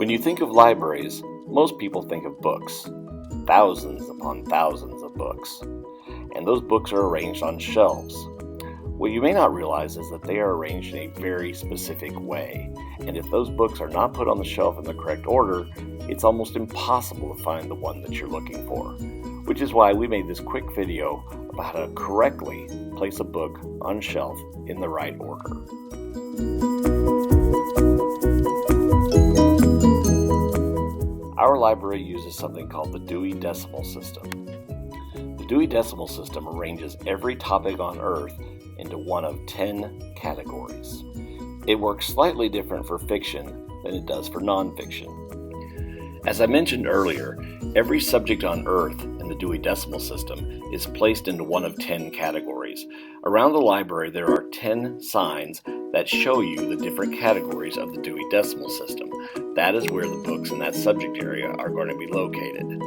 When you think of libraries, most people think of books, thousands upon thousands of books, and those books are arranged on shelves. What you may not realize is that they are arranged in a very specific way, and if those books are not put on the shelf in the correct order, it's almost impossible to find the one that you're looking for, which is why we made this quick video about how to correctly place a book on shelf in the right order. Our library uses something called the Dewey Decimal System. The Dewey Decimal System arranges every topic on Earth into one of 10 categories. It works slightly different for fiction than it does for nonfiction. As I mentioned earlier, every subject on Earth in the Dewey Decimal System is placed into one of 10 categories. Around the library there are 10 signs that show you the different categories of the Dewey Decimal System. That is where the books in that subject area are going to be located.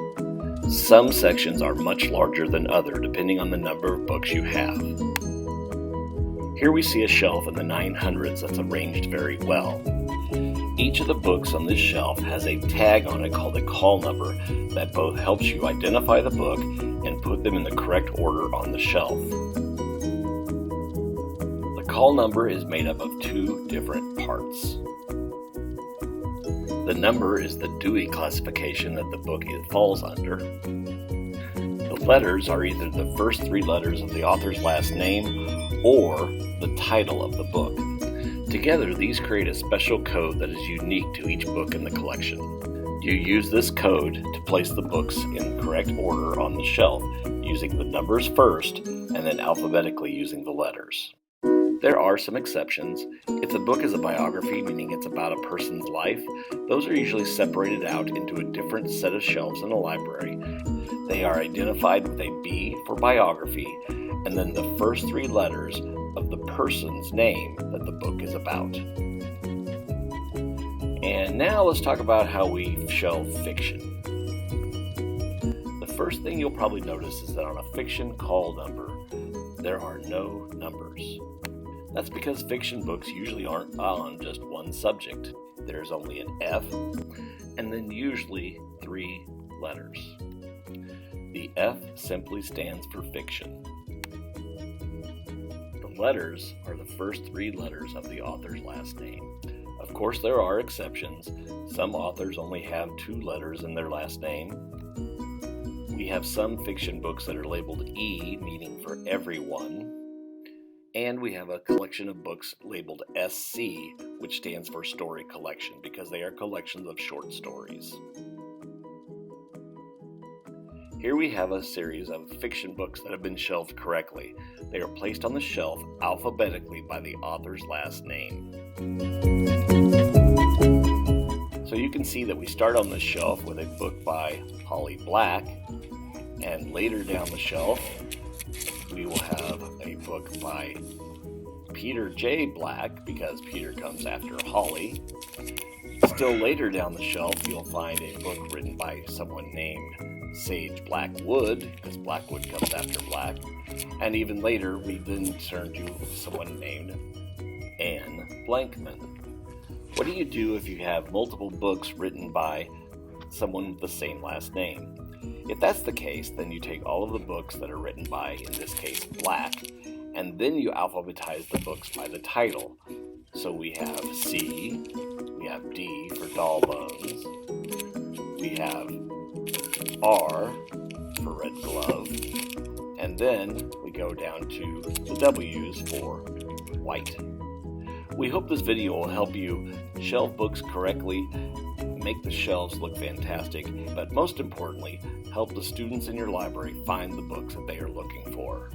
Some sections are much larger than others depending on the number of books you have. Here we see a shelf in the 900s that's arranged very well. Each of the books on this shelf has a tag on it called a call number that both helps you identify the book and put them in the correct order on the shelf. The call number is made up of two different parts. The number is the Dewey classification that the book falls under. The letters are either the first three letters of the author's last name or the title of the book. Together, these create a special code that is unique to each book in the collection. You use this code to place the books in the correct order on the shelf, using the numbers first and then alphabetically using the letters. There are some exceptions. If the book is a biography, meaning it's about a person's life, those are usually separated out into a different set of shelves in a library. They are identified with a B for biography, and then the first three letters of the person's name that the book is about. And now let's talk about how we shelve fiction. The first thing you'll probably notice is that on a fiction call number, there are no numbers. That's because fiction books usually aren't on just one subject. There's only an F, and then usually 3 letters. The F simply stands for fiction. The letters are the first 3 letters of the author's last name. Of course, there are exceptions. Some authors only have 2 letters in their last name. We have some fiction books that are labeled E, meaning for everyone. And we have a collection of books labeled SC, which stands for story collection, because they are collections of short stories. Here we have a series of fiction books that have been shelved correctly. They are placed on the shelf alphabetically by the author's last name. So you can see that we start on the shelf with a book by Holly Black, and later down the shelf we will have a book by Peter J. Black, because Peter comes after Holly. Still later down the shelf, you'll find a book written by someone named Sage Blackwood, because Blackwood comes after Black. And even later, we then turn to someone named Anne Blankman. What do you do if you have multiple books written by someone with the same last name? If that's the case, then you take all of the books that are written by, in this case, Black, and then you alphabetize the books by the title. So we have C, we have D for Doll Bones, we have R for Red Glove, and then we go down to the W's for White. We hope this video will help you shelve books correctly, make the shelves look fantastic, but most importantly, help the students in your library find the books that they are looking for.